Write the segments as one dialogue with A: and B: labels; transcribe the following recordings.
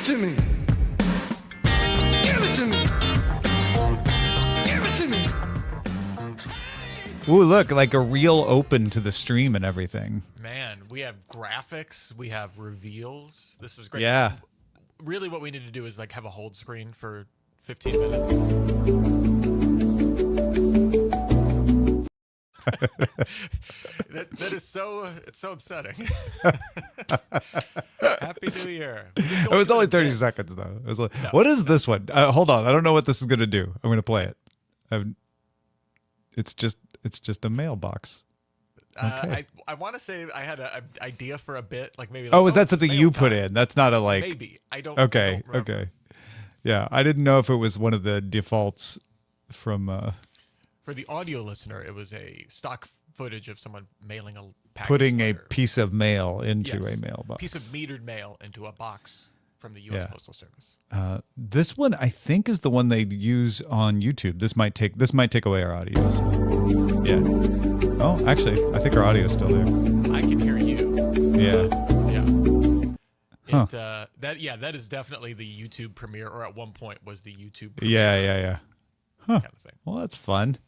A: to me. Give it to me. Give it to me.
B: Ooh, look, like a real open to the stream and everything.
C: Man, we have graphics. We have reveals. This is great.
B: Yeah.
C: Really what we need to do is like have a hold screen for 15 minutes. that is so, it's so upsetting. Happy New Year.
B: It was only 30 seconds though. It was like,
C: No.
B: what is this one? Hold on. I don't know what this is going to do. I'm going to play it. It's just a mailbox. Okay.
C: I want to say I had an idea for a bit, like maybe. Like,
B: Oh, is that something
C: mail
B: you put
C: time.
B: in? That's not a like.
C: Maybe I don't.
B: Okay.
C: I don't remember.
B: Okay. Yeah, I didn't know if it was one of the defaults from
C: For the audio listener, it was a stock footage of someone mailing a package.
B: putting a
C: letter.
B: piece of mail into
C: Yes.
B: a mailbox.
C: Piece of metered mail into a box from the U.S.
B: Yeah.
C: Postal Service.
B: This one I think is the one they use on YouTube. This might take away our audio. So. Yeah. Oh, actually, I think our audio is still there.
C: I can hear you.
B: Yeah.
C: Yeah.
B: Huh.
C: That is definitely the YouTube premiere, or at one point was the YouTube
B: Yeah.
C: premiere
B: Yeah. Huh.
C: kind of thing.
B: Well, that's fun.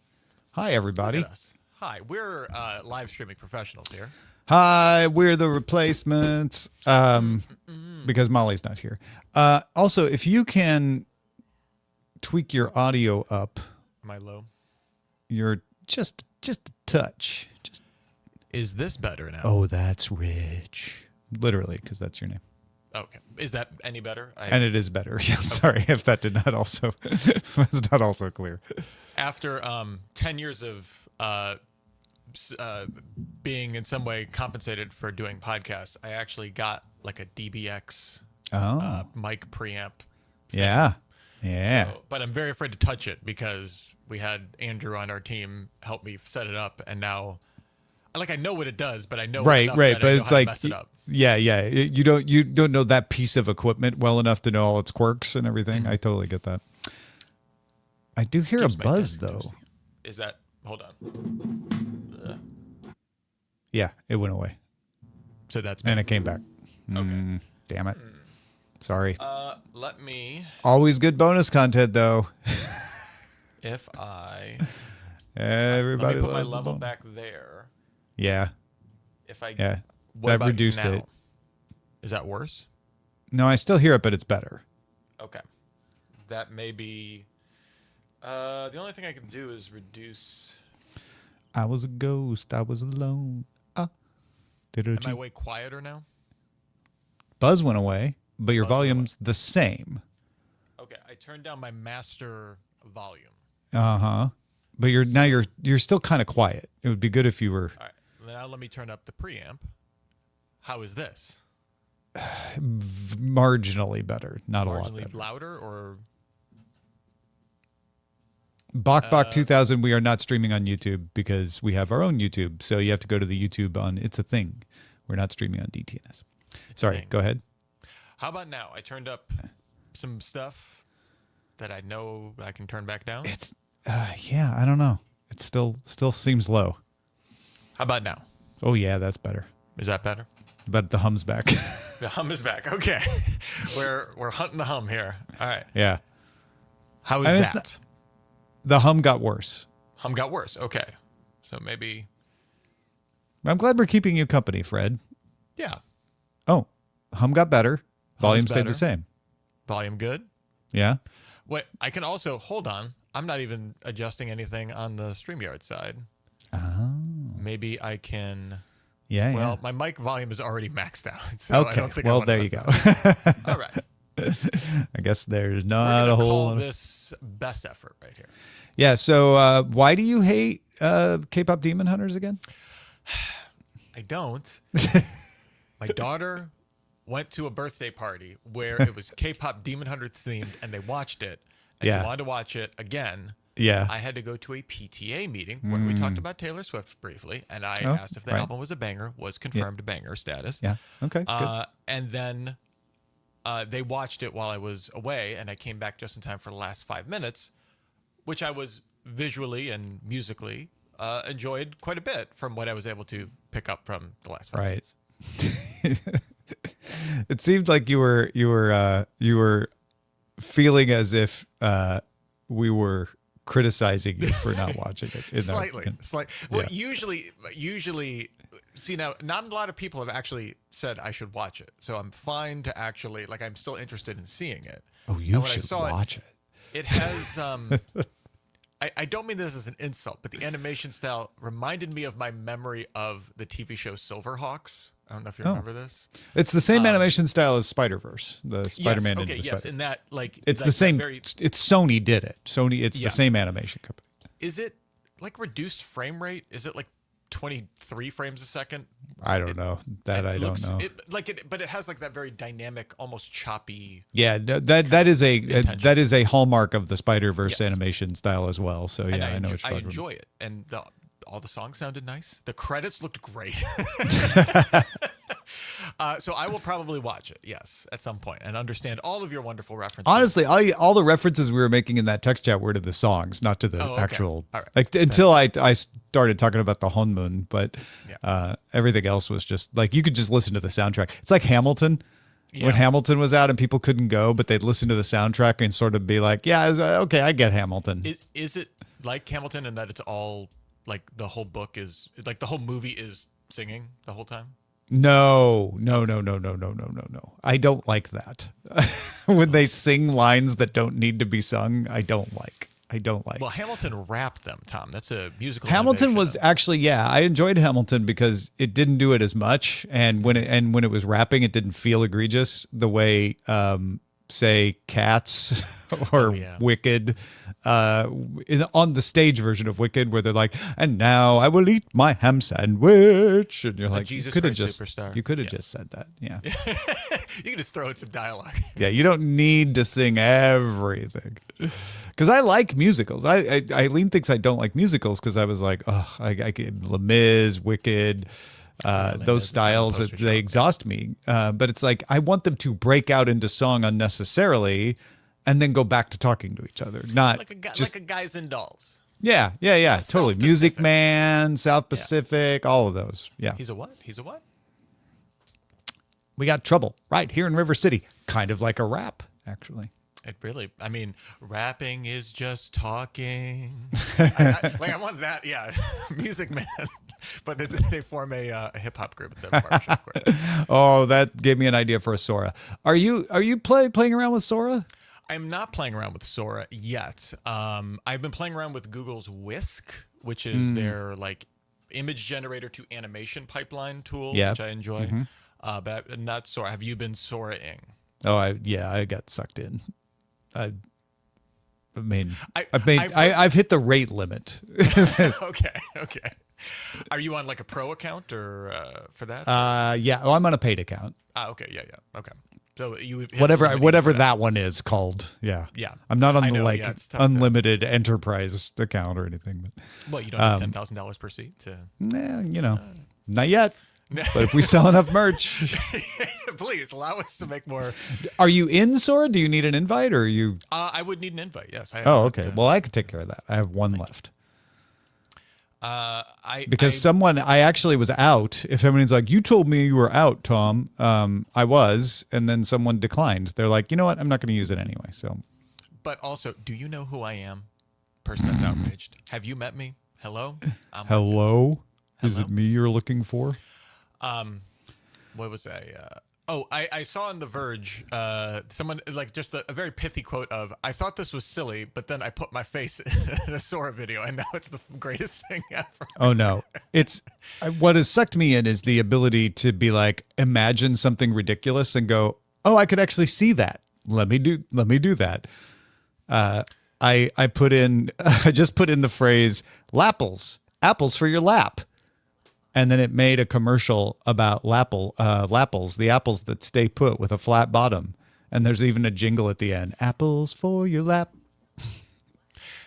B: Hi, everybody.
C: Look at us. Hi, we're live streaming professionals here.
B: Hi, we're the replacements. Because Molly's not here. Also, if you can tweak your audio up,
C: Am I low?
B: you're just a touch. Just
C: Is this better now?
B: oh, that's rich. Literally, because that's your name.
C: Okay. Is that any better?
B: And it is better. Yeah, sorry if that did not also was not also clear.
C: After 10 years of being in some way compensated for doing podcasts, I actually got like a DBX
B: Oh,
C: mic preamp.
B: yeah. Yeah.
C: So, but I'm very afraid to touch it because we had Andrew on our team help me set it up, and now, like, I know what it does, but I know
B: Right,
C: enough
B: right.
C: that
B: But
C: I know
B: it's
C: how to
B: like,
C: mess it up.
B: yeah. You don't know that piece of equipment well enough to know all its quirks and everything. I totally get that. I do hear
C: Keeps
B: a
C: my
B: buzz
C: desk
B: though.
C: toasty. Is that? Hold on. Ugh.
B: Yeah, it went away
C: So that's
B: and
C: me.
B: it came back.
C: Okay.
B: Damn it. Sorry.
C: Let me,
B: Always good bonus content though.
C: if I
B: Everybody
C: let me put my
B: loves the
C: level
B: bonus.
C: back there.
B: Yeah.
C: If I
B: Yeah.
C: what
B: I've
C: about
B: reduced
C: now?
B: it.
C: Is that worse?
B: No, I still hear it, but it's better.
C: Okay. That may be. The only thing I can do is reduce.
B: I was a ghost. I was alone.
C: Am I way quieter now?
B: Buzz went away, but your
C: Buzz went away.
B: volume's the same.
C: Okay, I turned down my master volume.
B: Uh-huh. But you're still kind of quiet. It would be good if you were
C: All right. Now let me turn up the preamp. How is this?
B: marginally better, not a lot
C: Marginally
B: better.
C: louder or
B: Bok 2000, we are not streaming on YouTube because we have our own YouTube. So you have to go to the YouTube on It's a Thing. We're not streaming on DTNS. Sorry,
C: Thing.
B: go ahead.
C: how about now? I turned up some stuff that I know I can turn back down.
B: It's yeah, I don't know. It still seems low.
C: How about now?
B: Oh yeah, that's better.
C: Is that better?
B: But the hum's back.
C: The hum is back. Okay. We're hunting the hum here. All right.
B: Yeah.
C: How is
B: And it's
C: that?
B: The hum got worse.
C: Hum got worse. Okay. So maybe
B: I'm glad we're keeping you company, Fred.
C: yeah.
B: Oh, hum got better. Volume stayed
C: better.
B: the same.
C: Volume good.
B: Yeah.
C: Wait, I can also hold on. I'm not even adjusting anything on the StreamYard side.
B: Oh.
C: Maybe I can.
B: Yeah,
C: Well, my mic volume is already maxed out. So I
B: okay.
C: don't think I
B: Well,
C: wanna
B: there you
C: mess
B: go.
C: that up. All right.
B: I guess there's
C: We're
B: not
C: gonna
B: a whole
C: call
B: lot of-
C: this best effort right here.
B: Yeah, so why do you hate K-pop Demon Hunters again?
C: I don't. My daughter went to a birthday party where it was K-pop Demon Hunter themed, and they watched it. And
B: Yeah.
C: she wanted to watch it again.
B: Yeah.
C: I had to go to a PTA meeting where we talked about Taylor Swift briefly, and I
B: Oh,
C: asked if the
B: right.
C: album was a banger, was confirmed banger status.
B: Yeah. Okay, good.
C: And then they watched it while I was away, and I came back just in time for the last 5 minutes, which I was visually and musically enjoyed quite a bit from what I was able to pick up from the last 5
B: Right.
C: minutes.
B: It seemed like you were feeling as if we were criticizing you for not watching it.
C: Slightly. Well,
B: Yeah.
C: usually, see now, not a lot of people have actually said I should watch it, so I'm fine to actually like. I'm still interested in seeing it.
B: Oh,
C: And
B: you
C: when I
B: should
C: saw
B: watch it.
C: It has. I don't mean this as an insult, but the animation style reminded me of my memory of the TV show Silverhawks. I don't know if you remember this.
B: It's the same animation style as Spider-Verse, the Spider-Man
C: yes,
B: into
C: okay,
B: the
C: yes,
B: Spider.
C: in that like
B: It's
C: like
B: the
C: that
B: same.
C: Very,
B: It's Sony did it. Sony. It's
C: Yeah.
B: the same animation company.
C: is it like reduced frame rate? Is it like 23 frames a second?
B: I don't know that. I don't know.
C: But it has like that very dynamic, almost choppy.
B: Yeah, that is
C: intention.
B: that is a hallmark of the Spider-Verse
C: Yes.
B: animation style as well. So
C: And
B: yeah, I know what
C: I
B: you're talking
C: enjoy it, and all the songs sounded nice. The credits looked great. So I will probably watch it, yes, at some point, and understand all of your wonderful references.
B: Honestly, all the references we were making in that text chat were to the songs, not to the
C: Oh, okay.
B: actual.
C: All right.
B: Like until I started talking about the Honmun, but
C: Yeah.
B: everything else was just like you could just listen to the soundtrack. It's like Hamilton.
C: Yeah.
B: When Hamilton was out and people couldn't go, but they'd listen to the soundtrack and sort of be like, "Yeah, okay, I get Hamilton."
C: Is it like Hamilton in that it's all like the whole book is like the whole movie is singing the whole time?
B: No. I don't like that. When they sing lines that don't need to be sung, I don't like.
C: Well, Hamilton rapped them, Tom. That's a musical.
B: Hamilton
C: innovation
B: was
C: of-
B: actually, yeah, I enjoyed Hamilton because it didn't do it as much, and when it was rapping, it didn't feel egregious the way say Cats or
C: yeah.
B: Wicked on the stage version of Wicked, where they're like, "And now I will eat my ham sandwich," and you're like,
C: Jesus
B: "You could have
C: Christ
B: just
C: Superstar.
B: you could have
C: Yes.
B: just said that, yeah."
C: You can just throw in some dialogue.
B: Yeah, you don't need to sing everything. Because I like musicals. Eileen thinks I don't like musicals because I was like, oh, I get Les Mis, Wicked,
C: Les Mis
B: those
C: is kind of
B: styles,
C: poster
B: they
C: child.
B: exhaust me. But it's like, I want them to break out into song unnecessarily and then go back to talking to each other. Not just,
C: like a Guys and Dolls.
B: yeah, totally.
C: South
B: Music
C: Pacific.
B: Man, South Pacific, all of those. Yeah.
C: He's a what? He's a what?
B: We got Trouble right here in River City. Kind of like a rap, actually.
C: It really, I mean, rapping is just talking. I want that, yeah. Music Man. But they form a hip hop group instead of a barbershop group.
B: Oh, that gave me an idea for a Sora. Are you playing around with Sora?
C: I'm not playing around with Sora yet. I've been playing around with Google's Whisk, which is their like image generator to animation pipeline tool,
B: Yeah.
C: which I enjoy. But not Sora. Have you been Sora-ing?
B: Oh, I got sucked in. I mean,
C: I've
B: I've hit the rate limit.
C: Okay. Are you on like a pro account or for that?
B: Yeah. Oh, I'm on a paid account.
C: Okay, yeah. Okay. So you have
B: Whatever
C: limiting for
B: that one is called. Yeah.
C: Yeah.
B: I'm not on
C: I
B: the
C: know,
B: like
C: yeah, it's tough to-
B: unlimited enterprise account or anything. But
C: Well, you don't have $10,000 per seat to.
B: not yet. But if we sell enough merch,
C: Please allow us to make more.
B: are you in Sora? Do you need an invite or are you?
C: I would need an invite. Yes. I have
B: Oh,
C: not,
B: okay. Well, I could take care of that. I have one left. Because I actually was out. If everyone's like, you told me you were out, Tom, I was, and then someone declined. They're like, you know what? I'm not going to use it anyway. So,
C: But also, do you know who I am? Person that's outraged. Have you met me? Hello.
B: hello, is
C: Hello?
B: it me you're looking for?
C: What was I saw on The Verge, someone like just a very pithy quote of, I thought this was silly, but then I put my face in a Sora video and now it's the greatest thing ever.
B: Oh no, it's what has sucked me in is the ability to be like, imagine something ridiculous and go, oh, I could actually see that. Let me do that. I just put in the phrase Lapples, apples for your lap. And then it made a commercial about Lapples, the apples that stay put with a flat bottom. And there's even a jingle at the end, apples for your lap.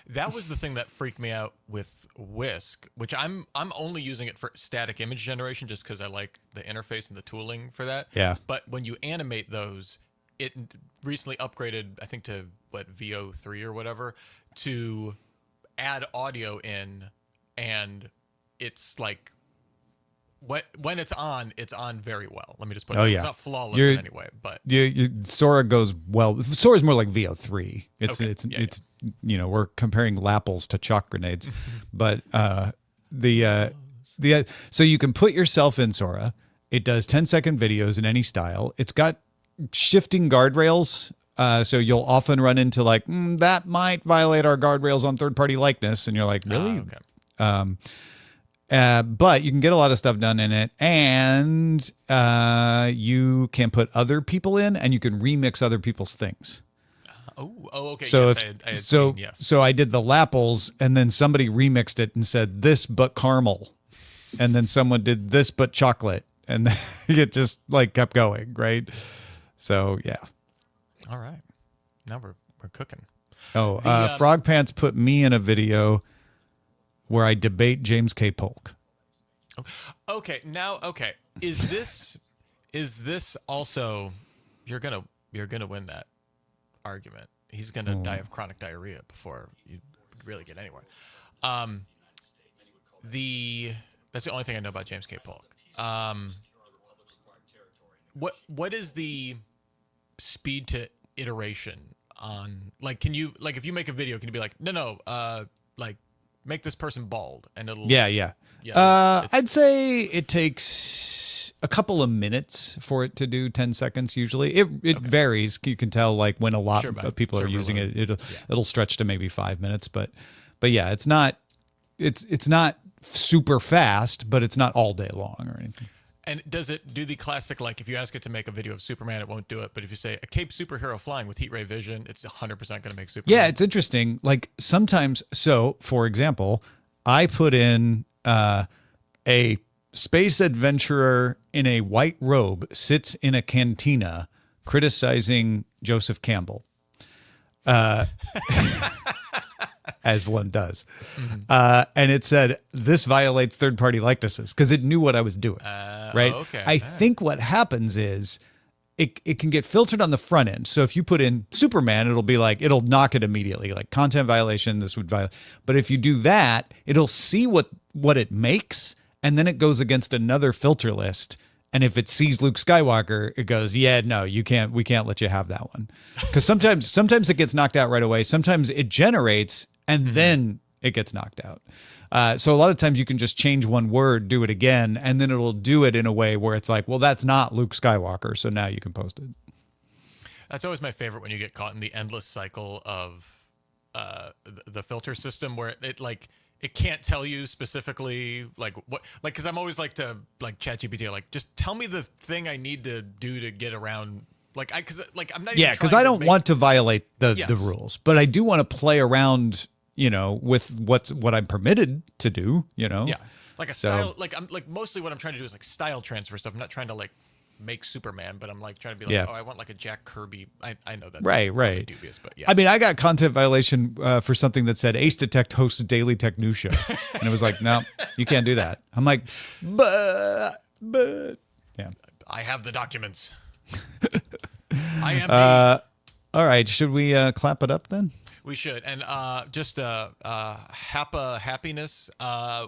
C: That was the thing that freaked me out with Whisk, which I'm only using it for static image generation just because I like the interface and the tooling for that.
B: Yeah.
C: But when you animate those, it recently upgraded, I think, to VO3 or whatever, to add audio in, and it's like when it's on very well. Let me just put
B: Oh,
C: that.
B: yeah.
C: It's not flawless
B: You're-
C: in any way, but
B: Sora goes well. Sora's more like VO3. It's
C: Okay.
B: it's
C: Yeah,
B: it's we're comparing Lapples to chalk grenades, but so you can put yourself in Sora. It does 10-second videos in any style. It's got shifting guardrails. So you'll often run into like that might violate our guardrails on third-party likeness, and you're like, really?
C: okay.
B: But you can get a lot of stuff done in it, and you can put other people in, and you can remix other people's things.
C: Okay.
B: So
C: yes,
B: if
C: I had
B: so,
C: seen, yes.
B: so I did the Lapples, and then somebody remixed it and said this but caramel, and then someone did this but chocolate, and it just like kept going, right? So yeah.
C: All right. Now we're cooking.
B: Oh,
C: The,
B: Frog Pants put me in a video where I debate James K. Polk.
C: Okay. Now, okay. Is this also you're gonna win that argument? He's gonna die of chronic diarrhea before you really get anywhere. That's the only thing I know about James K. Polk. What is the speed to iteration on, like, can you, like, if you make a video, can you be like, no, like, make this person bald, and it'll
B: Yeah.
C: it's-
B: I'd say it takes a couple of minutes for it to do 10 seconds usually. It varies. You can tell like when a lot
C: Sure,
B: of people are
C: server
B: using
C: load.
B: it. It'll stretch to maybe 5 minutes, but yeah, it's not super fast, but it's not all day long or anything.
C: And does it do the classic, like, if you ask it to make a video of Superman, it won't do it, but if you say a cape superhero flying with heat ray vision, it's 100% going to make Superman?
B: Yeah, it's interesting. Like sometimes, so for example, I put in a space adventurer in a white robe sits in a cantina criticizing Joseph Campbell, as one does. And it said, this violates third-party likenesses because it knew what I was doing, right?
C: okay.
B: I think what happens is it can get filtered on the front end. So if you put in Superman, it'll be like, it'll knock it immediately, like content violation, this would violate. But if you do that, it'll see what it makes, and then it goes against another filter list. And if it sees Luke Skywalker, it goes, yeah, no, we can't let you have that one. Because sometimes it gets knocked out right away. Sometimes it generates and then it gets knocked out. So a lot of times you can just change one word, do it again, and then it'll do it in a way where it's like, well, that's not Luke Skywalker, so now you can post it.
C: That's always my favorite, when you get caught in the endless cycle of the filter system, where it can't tell you specifically like what, like, because I'm always like to like ChatGPT, like, just tell me the thing I need to do to get around, like, because like I'm not even
B: Yeah, because
C: trying
B: I
C: to
B: don't
C: make-
B: want to violate the
C: Yes.
B: rules, but I do want to play around, with what I'm permitted to do,
C: Yeah, like a
B: So-
C: style, like I'm like mostly what I'm trying to do is like style transfer stuff. I'm not trying to like make Superman, but I'm like trying to be like,
B: Yeah.
C: oh, I want like a Jack Kirby. I know that's
B: Right,
C: probably
B: right.
C: dubious, but yeah.
B: I mean, I got content violation for something that said Ace Detect hosts a daily tech news show. And it was like, no, you can't do that. I'm like, but, yeah.
C: I have the documents. I am.
B: All right. Should we clap it up then?
C: We should, and just happiness.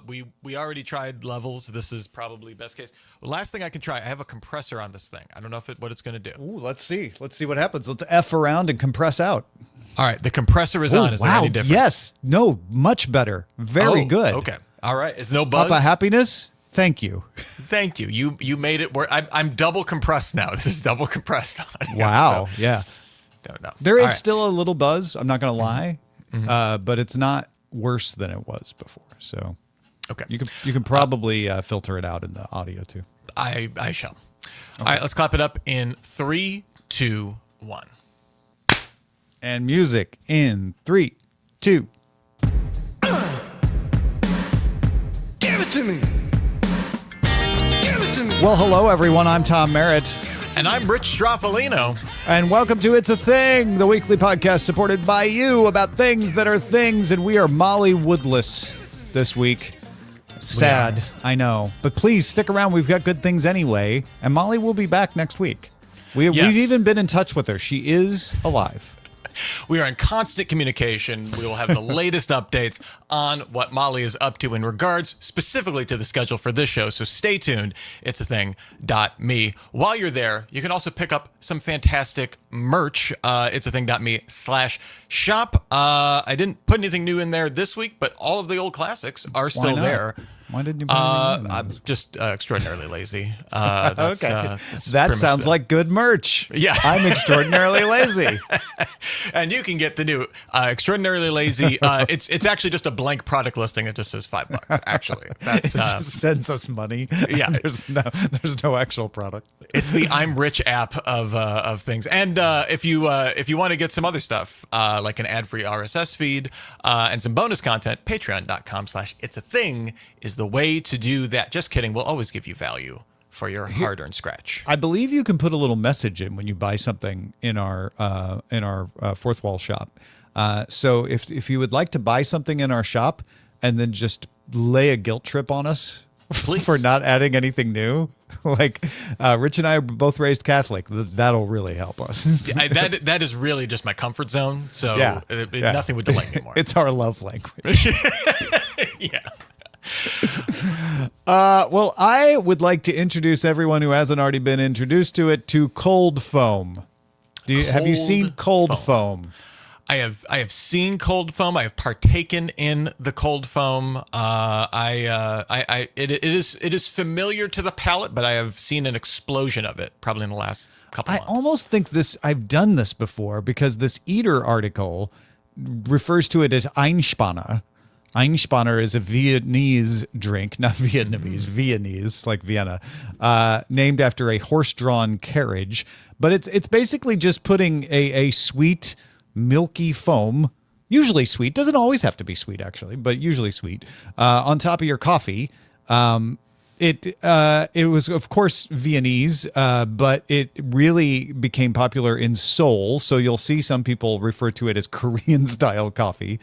C: We already tried levels. This is probably best case. The last thing I can try, I have a compressor on this thing. I don't know what it's going to do.
B: Ooh, let's see. Let's see what happens. Let's F around and compress out.
C: All right, the compressor is on. Is there any difference?
B: Yes. No, much better. Very
C: Oh,
B: good.
C: Okay. All right. Is no buzz?
B: Papa Happiness. Thank you.
C: Thank you. You made it work. I'm double compressed now. This is double compressed on.
B: Wow.
C: So,
B: Yeah.
C: don't know.
B: There is
C: All right.
B: still a little buzz. I'm not going to lie, but it's not worse than it was before. So
C: Okay.
B: you can probably filter it out in the audio too.
C: I shall. All right. Let's clap it up in 3, 2, 1.
B: And music in 3, 2.
A: Give it to me. Give it to me.
B: Well, hello everyone. I'm Tom Merritt,
C: And I'm Rich Straffolino.
B: and welcome to It's a Thing, the weekly podcast supported by you about things that are things. And we are Molly Woodless this week. Sad, I know, but please stick around. We've got good things anyway, and Molly will be back next week. We've
C: Yes.
B: even been in touch with her. She is alive.
C: We are in constant communication. We will have the latest updates on what Molly is up to in regards specifically to the schedule for this show. So stay tuned. It's a thing.me. While you're there, you can also pick up some fantastic merch. It's a thing.me/shop. I didn't put anything new in there this week, but all of the old classics are still
B: not?
C: there.
B: Why didn't you? Put anything in?
C: I'm just extraordinarily lazy. That's,
B: Okay,
C: that's
B: that
C: pretty
B: sounds
C: much
B: like good merch.
C: Yeah.
B: I'm extraordinarily lazy.
C: And you can get the new extraordinarily lazy. It's actually just a blank product listing. It just says $5. Actually, that's
B: It just sends us money.
C: Yeah.
B: there's no actual product.
C: it's the I'm Rich app of things. And if you want to get some other stuff like an ad-free RSS feed and some bonus content, Patreon.com/itsatthing is the way to do that. Just kidding. We'll always give you value for your hard-earned scratch.
B: I believe you can put a little message in when you buy something in our Fourth Wall shop. So if you would like to buy something in our shop and then just lay a guilt trip on us
C: Please.
B: for not adding anything new, like Rich and I are both raised Catholic, that'll really help us.
C: That is really just my comfort zone. So
B: Yeah.
C: nothing would delight me more.
B: It's our love language.
C: Yeah.
B: Well, I would like to introduce everyone who hasn't already been introduced to it to cold foam. Have you seen cold foam?
C: I have seen cold foam. I have partaken in the cold foam. It is familiar to the palate, but I have seen an explosion of it probably in the last couple
B: I
C: months.
B: almost think I've done this before because this Eater article refers to it as Einspanner. Einspanner is a Viennese drink, not Vietnamese, Viennese, like Vienna, named after a horse-drawn carriage. But it's basically just putting a sweet, milky foam, usually sweet, doesn't always have to be sweet actually, but usually sweet, on top of your coffee. It was, of course, Viennese, but it really became popular in Seoul. So you'll see some people refer to it as Korean-style coffee,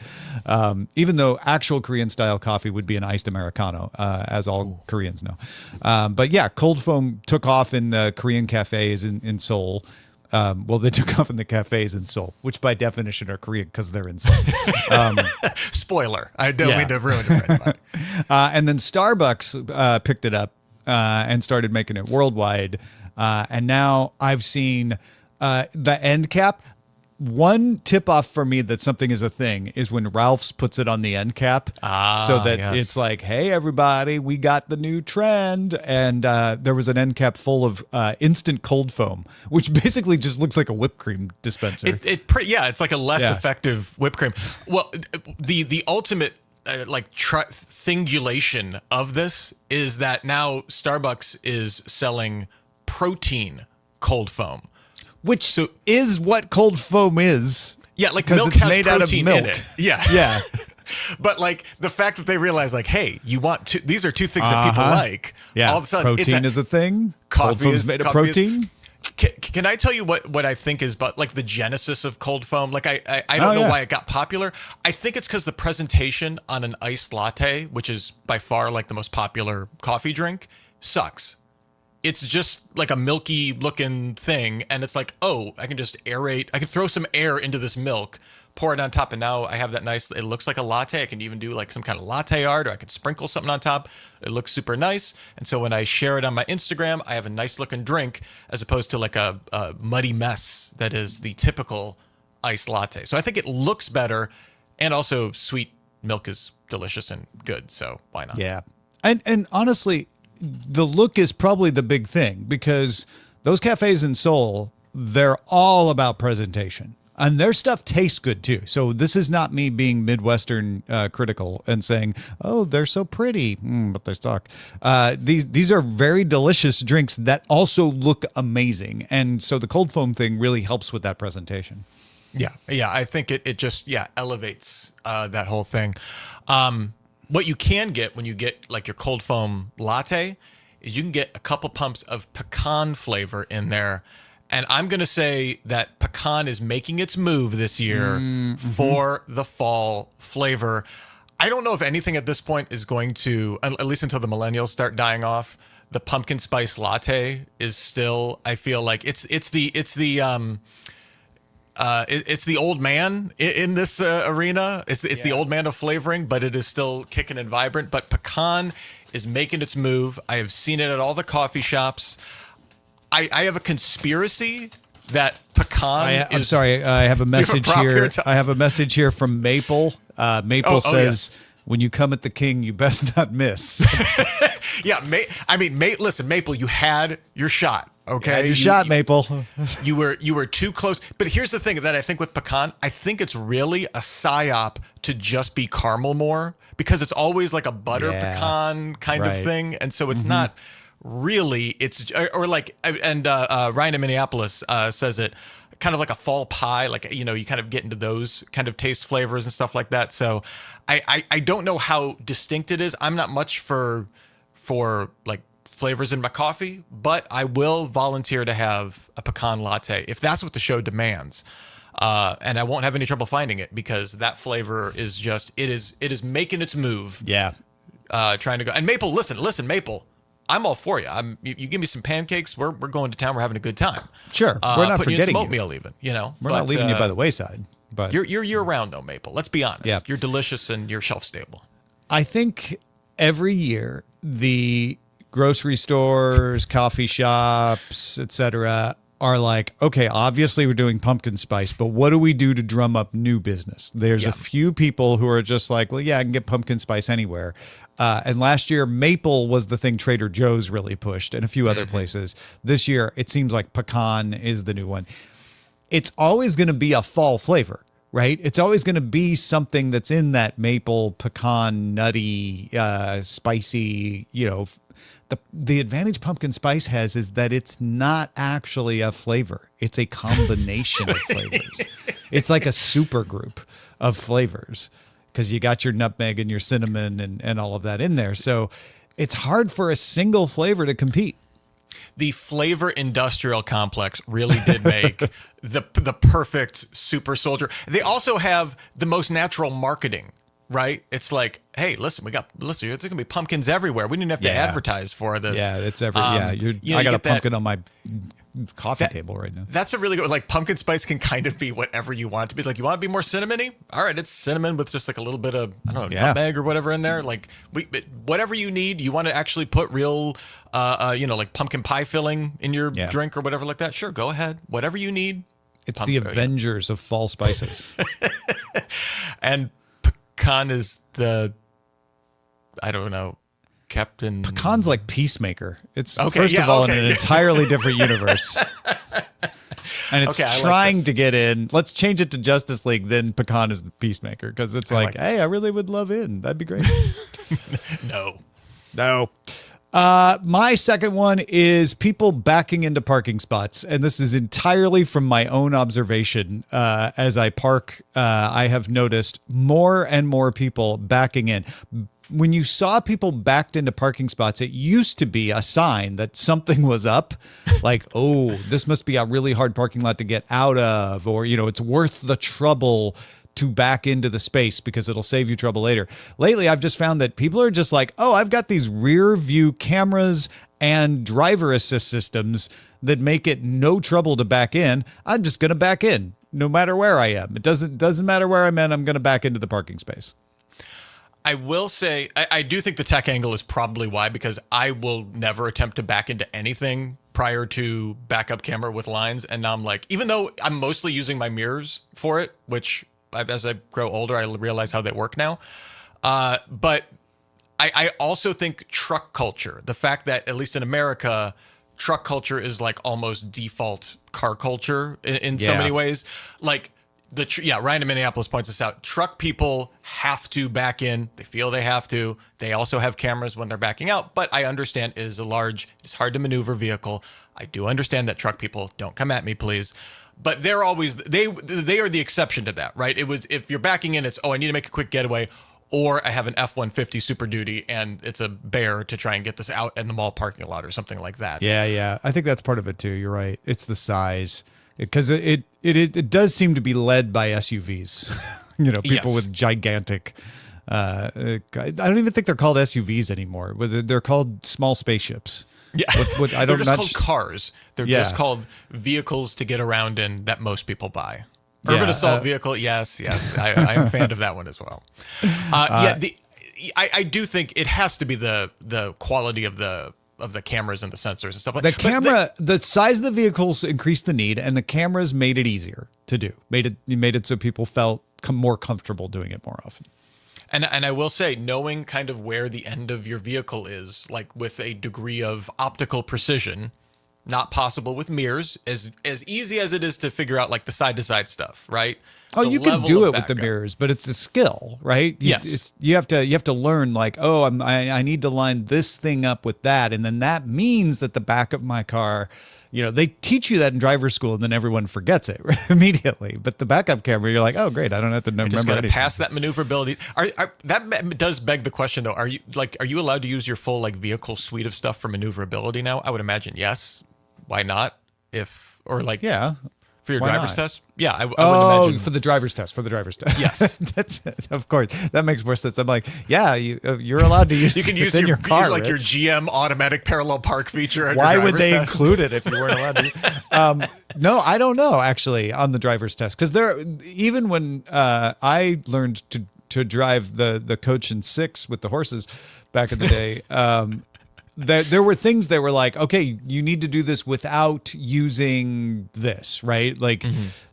B: even though actual Korean-style coffee would be an iced Americano, as all Koreans know. But yeah, cold foam took off in the Korean cafes in Seoul. Well, they took off in the cafes in Seoul, which by definition are Korean because they're in Seoul.
C: Spoiler. I don't
B: Yeah.
C: mean to ruin it for anybody.
B: And then Starbucks picked it up and started making it worldwide. And now I've seen the end cap. One tip off for me that something is a thing is when Ralph's puts it on the end cap so that
C: yes.
B: it's like, hey, everybody, we got the new trend. And there was an end cap full of instant cold foam, which basically just looks like a whipped cream dispenser.
C: It's like a less
B: Yeah.
C: effective whipped cream. Well, the ultimate thingulation of this is that now Starbucks is selling protein cold foam.
B: Which is what cold foam is.
C: Yeah, like
B: 'Cause
C: milk
B: it's
C: has
B: made out of
C: protein
B: milk.
C: in it. Yeah.
B: Yeah.
C: But like the fact that they realize like, hey, these are two things that people like.
B: Yeah.
C: All of a sudden,
B: protein is a thing. Cold
C: coffee
B: foam's
C: is-
B: made of
C: coffee is-
B: protein.
C: Can I tell you what I think is but like the genesis of cold foam? Like I don't know
B: yeah.
C: why it got popular. I think it's because the presentation on an iced latte, which is by far like the most popular coffee drink, sucks. It's just like a milky looking thing, and it's like, oh, I can just aerate. I can throw some air into this milk, pour it on top, and now I have that nice. It looks like a latte. I can even do like some kind of latte art, or I could sprinkle something on top. It looks super nice, and so when I share it on my Instagram, I have a nice looking drink as opposed to like a muddy mess that is the typical iced latte. So I think it looks better, and also sweet milk is delicious and good. So why not?
B: Yeah. And honestly, the look is probably the big thing because those cafes in Seoul, they're all about presentation. And their stuff tastes good too. So this is not me being Midwestern critical and saying, "Oh, they're so pretty," but they suck. These are very delicious drinks that also look amazing, and so the cold foam thing really helps with that presentation.
C: Yeah. I think it just elevates that whole thing. What you can get when you get like your cold foam latte is you can get a couple pumps of pecan flavor in there. And I'm going to say that pecan is making its move this year for the fall flavor. I don't know if anything at this point is going to, at least until the millennials start dying off, the pumpkin spice latte is still, I feel like it's the It's the old man in this arena. It's the old man of flavoring, but it is still kicking and vibrant. But pecan is making its move. I have seen it at all the coffee shops. I have a conspiracy that pecan.
B: I'm sorry. I have a message
C: prop
B: here.
C: here,
B: I have a message here from Maple. Maple says, "When you come at the king, you best not miss."
C: Yeah, listen, Maple, you had your shot. Okay,
B: your shot, Maple.
C: You were too close. But here's the thing that I think with pecan, I think it's really a psyop to just be caramel more, because it's always like a butter pecan kind of thing, and so it's not really. It's or like, and Ryan in Minneapolis says it kind of like a fall pie, like, you kind of get into those kind of taste flavors and stuff like that. So I don't know how distinct it is. I'm not much for like flavors in my coffee, but I will volunteer to have a pecan latte if that's what the show demands. And I won't have any trouble finding it, because that flavor is just, it is making its move.
B: Yeah.
C: Trying to go. And Maple, listen, Maple, I'm all for you. You give me some pancakes. We're going to town. We're having a good time.
B: Sure. We're not
C: putting
B: forgetting
C: you
B: you.
C: in some oatmeal even,
B: We're not leaving you by the wayside. But
C: you're year round though, Maple. Let's be honest.
B: Yeah.
C: You're delicious and you're shelf stable.
B: I think every year the grocery stores, coffee shops, etc., are like, okay, obviously we're doing pumpkin spice, but what do we do to drum up new business? There's a few people who are just like, well, yeah, I can get pumpkin spice anywhere. And last year, maple was the thing Trader Joe's really pushed, and a few other places. This year, it seems like pecan is the new one. It's always going to be a fall flavor, right? It's always going to be something that's in that maple, pecan, nutty, spicy, The advantage pumpkin spice has is that it's not actually a flavor. It's a combination of flavors. It's like a super group of flavors, because you got your nutmeg and your cinnamon and all of that in there. So it's hard for a single flavor to compete.
C: The flavor industrial complex really did make the perfect super soldier. They also have the most natural marketing. Right? It's like, hey, listen, there's gonna be pumpkins everywhere. We didn't have to advertise for this.
B: Yeah, it's every. I got a pumpkin on my coffee table right now.
C: That's a really good. Like, pumpkin spice can kind of be whatever you want it to be. Like, you want to be more cinnamony? All right, it's cinnamon with just like a little bit of, I don't know, nutmeg or whatever in there. Like, whatever you need. You want to actually put real, like pumpkin pie filling in your drink or whatever like that. Sure, go ahead. Whatever you need.
B: It's the Avengers of fall spices.
C: And pecan is the, I don't know, Captain.
B: Pecan's like Peacemaker. It's first of all in an entirely different universe, and it's trying to get in. Let's change it to Justice League. Then Pecan is the Peacemaker, because it's like, hey, I really would love in. That'd be great. No. My second one is people backing into parking spots. And this is entirely from my own observation. As I park, I have noticed more and more people backing in. When you saw people backed into parking spots, it used to be a sign that something was up, like, oh, this must be a really hard parking lot to get out of, or, it's worth the trouble to back into the space because it'll save you trouble later. Lately, I've just found that people are just like, oh, I've got these rear view cameras and driver assist systems that make it no trouble to back in. I'm just going to back in no matter where I am. It doesn't matter where I'm in. I'm going to back into the parking space.
C: I will say, I do think the tech angle is probably why, because I will never attempt to back into anything prior to backup camera with lines. And now I'm like, even though I'm mostly using my mirrors for it, which as I grow older, I realize how they work now. But I also think truck culture, the fact that at least in America, truck culture is like almost default car culture in so many ways. Like, Ryan in Minneapolis points this out. Truck people have to back in. They feel they have to. They also have cameras when they're backing out. But I understand it is it's hard to maneuver vehicle. I do understand that truck people, don't come at me, please. But they're always, they are the exception to that, right? It was, if you're backing in, it's, I need to make a quick getaway, or I have an F-150 Super Duty and it's a bear to try and get this out in the mall parking lot or something like that.
B: Yeah. I think that's part of it too. You're right. It's the size. Because it does seem to be led by SUVs, people with gigantic. I don't even think they're called SUVs anymore. They're called small spaceships.
C: Yeah, they're just called cars. They're just called vehicles to get around in that most people buy. Urban
B: Yeah,
C: assault vehicle, yes. I am a fan of that one as well. I do think it has to be the quality of the cameras and the sensors and stuff like
B: the
C: that.
B: camera, the size of the vehicles increased the need, and the cameras made it easier to do. Made it so people felt more comfortable doing it more often.
C: And I will say, knowing kind of where the end of your vehicle is, like with a degree of optical precision, not possible with mirrors, as easy as it is to figure out like the side to side stuff, right?
B: Oh,
C: The
B: you can
C: level
B: do
C: of
B: it with the
C: backup.
B: mirrors, but it's a skill, right?
C: Yes.
B: You have to learn like, oh, I need to line this thing up with that, and then that means that the back of my car, they teach you that in driver's school, and then everyone forgets it immediately. But the backup camera, you're like, oh, great, I don't have to
C: Just
B: remember
C: got to
B: anything.
C: pass that maneuverability. That does beg the question, though. Are you allowed to use your full like vehicle suite of stuff for maneuverability now? I would imagine yes. Why not?
B: Yeah.
C: For your
B: Why
C: driver's
B: not?
C: test? Yeah, I would
B: Oh,
C: imagine.
B: for the driver's test.
C: Yes.
B: That's of course. That makes more sense. I'm like, yeah, you're allowed to use.
C: You can
B: it
C: use
B: in
C: your
B: car,
C: like your
B: Rich.
C: GM automatic parallel park feature. at your
B: Why would
C: driver's
B: they
C: test.
B: include it if you weren't allowed to? No, I don't know actually on the driver's test because even when I learned to drive the Coach and 6 with the horses back in the day. There were things that were like, okay, you need to do this without using this, right? Like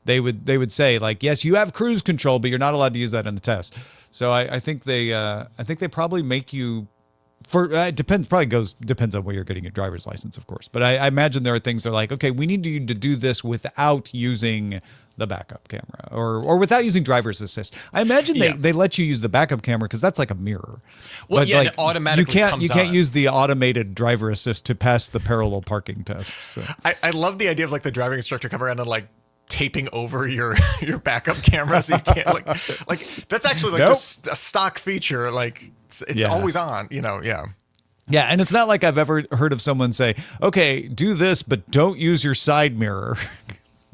B: they would say like, yes, you have cruise control, but you're not allowed to use that in the test. So I think they probably make you it depends on where you're getting your driver's license, of course. But I imagine there are things that are like, okay, we need you to do this without using the backup camera or without using driver's assist. I imagine they let you use the backup camera because that's like a mirror.
C: Well,
B: But,
C: yeah,
B: like,
C: and it automatically
B: you
C: comes
B: can't
C: on.
B: use the automated driver assist to pass the parallel parking test. So
C: I love the idea of like the driving instructor coming around and like taping over your backup camera so you can't like that's actually like
B: Nope.
C: just a stock feature. Like it's
B: Yeah.
C: always on. Yeah.
B: yeah, and it's not like I've ever heard of someone say, okay, do this, but don't use your side mirror.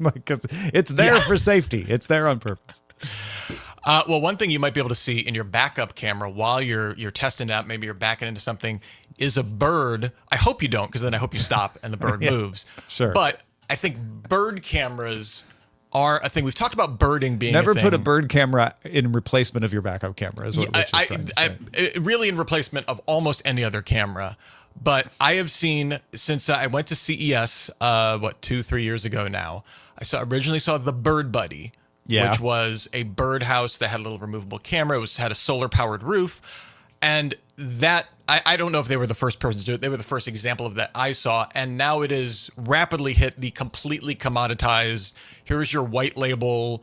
B: Like, 'cause it's there for safety. It's there on purpose.
C: Well, one thing you might be able to see in your backup camera while you're testing it out, maybe you're backing into something, is a bird. I hope you don't, because then I hope you stop and the bird moves.
B: Sure.
C: But I think bird cameras are a thing. We've talked about birding being
B: Never
C: a
B: put a
C: thing.
B: bird camera in replacement of your backup camera is what Rich is trying to say.
C: Really in replacement of almost any other camera. But I have seen since I went to CES, 2-3 years ago now. Originally saw the Bird Buddy,
B: Yeah.
C: which was a birdhouse that had a little removable camera. Had a solar powered roof, and that I don't know if they were the first person to do it. They were the first example of that I saw, and now it is rapidly hit the completely commoditized. Here's your white label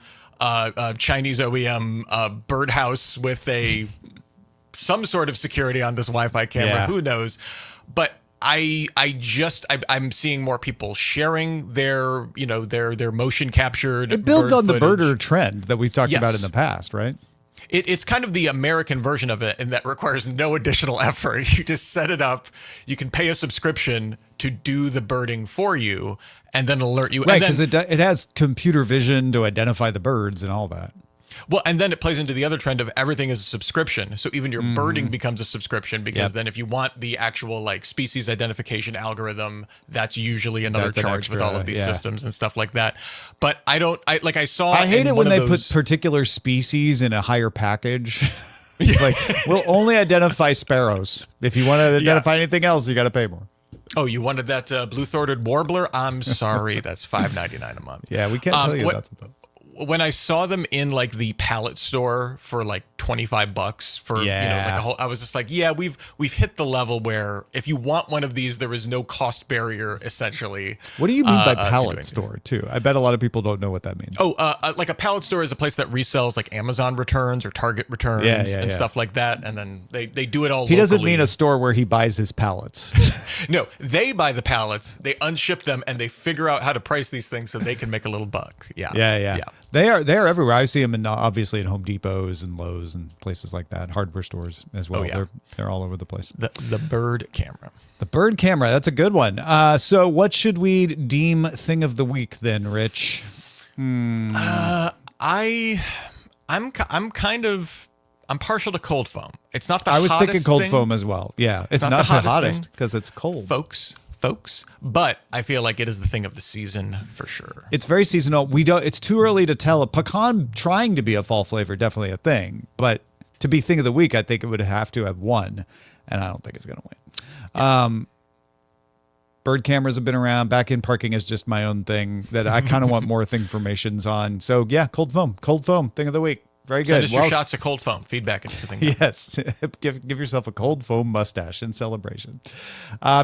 C: Chinese OEM birdhouse with some sort of security on this Wi-Fi camera.
B: Yeah.
C: Who knows? But I'm seeing more people sharing their motion captured.
B: It builds
C: bird
B: on the
C: footage.
B: birder trend that we've talked about
C: Yes.
B: in the past, right?
C: It's kind of the American version of it, and that requires no additional effort. You just set it up. You can pay a subscription to do the birding for you, and then alert you.
B: Right,
C: And then-
B: because it has computer vision to identify the birds and all that.
C: Well, and then it plays into the other trend of everything is a subscription. So even your birding becomes a subscription because
B: Yep.
C: then if you want the actual like species identification algorithm, that's usually another
B: That's an
C: charge with all of
B: extra,
C: these
B: yeah.
C: systems and stuff like that. But I saw.
B: I hate
C: in
B: it
C: one
B: when
C: of
B: they
C: those-
B: put particular species in a higher package. Like, we'll only identify sparrows. If you want to identify anything else, you got to pay more.
C: Oh, you wanted that blue-throated warbler? I'm sorry, that's $5.99 a month.
B: Yeah, we can't tell you
C: what-
B: that sometimes.
C: When I saw them in like the pallet store for like $25 for like
B: Yeah.
C: a whole, I was just like, yeah, we've hit the level where if you want one of these, there is no cost barrier essentially.
B: What do you mean by
C: to doing
B: pallet
C: this.
B: store, too? I bet a lot of people don't know what that means.
C: Oh, like a pallet store is a place that resells like Amazon returns or Target returns
B: Yeah,
C: and
B: yeah.
C: stuff like that, and then they do it all.
B: He doesn't
C: locally.
B: mean a store where he buys his pallets.
C: No, they buy the pallets, they unship them, and they figure out how to price these things so they can make a little buck. Yeah,
B: Yeah. They are everywhere. I see them obviously in Home Depots and Lowe's and places like that, hardware stores as well.
C: yeah.
B: They're all over the place.
C: The bird camera.
B: The bird camera, that's a good one. So what should we deem thing of the week then, Rich?
C: I'm partial to cold foam. It's not the
B: I was
C: hottest
B: thinking cold
C: thing,
B: foam as well. Yeah, it's
C: not
B: not
C: the
B: the
C: hottest
B: hottest
C: thing.
B: because it's cold.
C: folks. folks, but I feel like it is the thing of the season for sure.
B: It's very seasonal. It's too early to tell. A pecan trying to be a fall flavor, definitely a thing, but to be thing of the week, I think it would have to have won, and I don't think it's going to win. Bird cameras have been around. Back-in parking is just my own thing that I kind of want more informations on. So yeah, cold foam, thing of the week. Very good.
C: Send us your shots of cold foam. Feedback into the thing.
B: Yes. give yourself a cold foam mustache in celebration.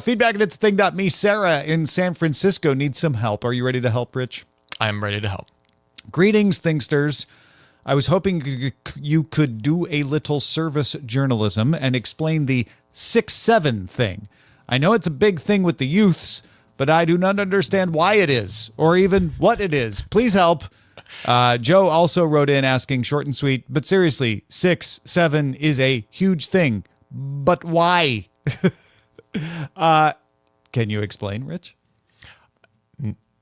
B: Feedback at itsthing.me. Sarah in San Francisco needs some help. Are you ready to help, Rich?
C: I am ready to help.
B: Greetings, Thingsters. I was hoping you could do a little service journalism and explain the 6-7 thing. I know it's a big thing with the youths, but I do not understand why it is or even what it is. Please help. Joe also wrote in asking, short and sweet, but seriously, 6-7 is a huge thing. But why? Can you explain, Rich?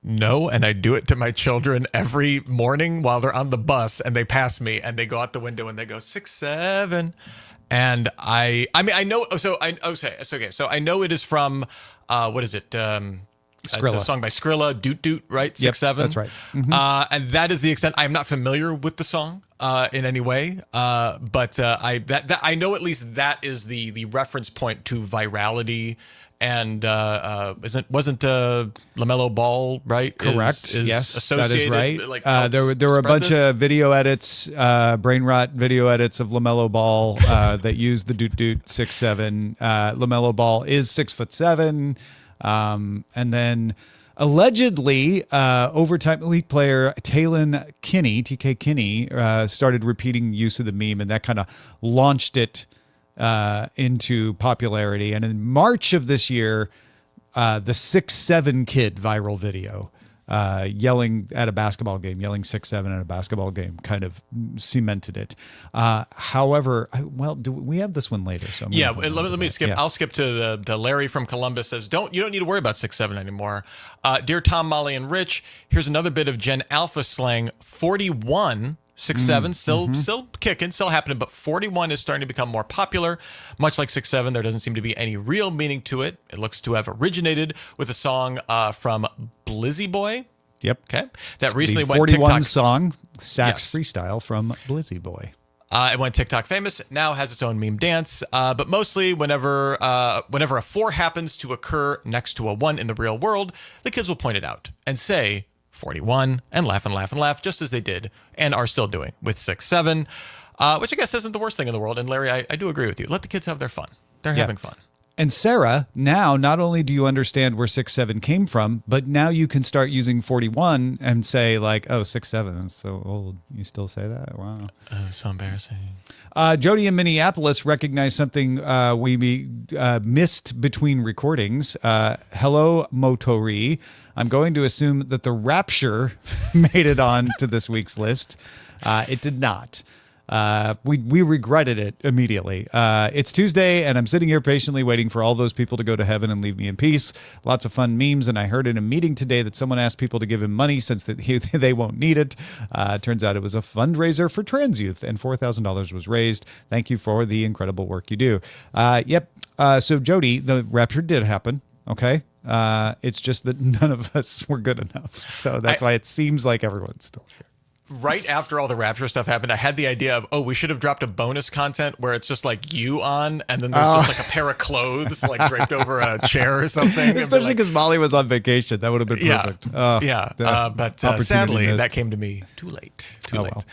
C: No, and I do it to my children every morning while they're on the bus and they pass me and they go out the window and they go 6-7. And I mean, I know. So I know it is from what is it?
B: Skrilla.
C: It's a song by Skrilla, Doot Doot, right? 6-7.
B: That's right. Mm-hmm.
C: And that is the extent. I am not familiar with the song in any way, but I know at least that is the reference point to virality. And wasn't LaMelo Ball right?
B: Correct. Yes, that is right.
C: Like,
B: there were a bunch of video edits, brain rot video edits of LaMelo Ball that used the Doot Doot 6-7. LaMelo Ball is 6'7", and then allegedly overtime elite player Talon Kinney, TK Kinney, started repeating use of the meme, and that kind of launched it into popularity. And in March of this year, the 6-7 kid viral video, yelling at a basketball game, yelling 6-7 at a basketball game, kind of cemented it. However, do we have this one later? So
C: let me skip. Yeah. I'll skip to the Larry from Columbus says, you don't need to worry about 6-7 anymore. Dear Tom, Molly, and Rich, here's another bit of Gen Alpha slang. 41. 6-7 still kicking, still happening, but 41 is starting to become more popular. Much like 6-7, there doesn't seem to be any real meaning to it. It looks to have originated with a song from Blizzy Boy.
B: Yep.
C: Okay. That recently
B: the
C: went
B: 41
C: TikTok
B: song sax freestyle from Blizzy Boy.
C: It went TikTok famous. Now has its own meme dance. But mostly whenever a 4 happens to occur next to a 1 in the real world, the kids will point it out and say 41 and laugh and laugh and laugh, just as they did and are still doing with 6-7, which I guess isn't the worst thing in the world. And Larry, I do agree with you. Let the kids have their fun. They're having fun.
B: And Sarah, now not only do you understand where 6-7 came from, but now you can start using 41 and say like, oh, 6-7, that's so old. You still say that? Wow.
C: So embarrassing.
B: Jody in Minneapolis recognized something we missed between recordings. Hello, Motori. I'm going to assume that the Rapture made it on to this week's list. It did not. We regretted it immediately. It's Tuesday, and I'm sitting here patiently waiting for all those people to go to heaven and leave me in peace. Lots of fun memes, and I heard in a meeting today that someone asked people to give him money since they won't need it. Turns out it was a fundraiser for trans youth, and $4,000 was raised. Thank you for the incredible work you do. So Jody, the rapture did happen. Okay. It's just that none of us were good enough. So that's why it seems like everyone's still here.
C: Right after all the Rapture stuff happened, I had the idea of, we should have dropped a bonus content where it's just like you on, and then there's just like a pair of clothes like draped over a chair or something.
B: Especially because Molly was on vacation. That would have been perfect.
C: But sadly, that came to me too late. Well.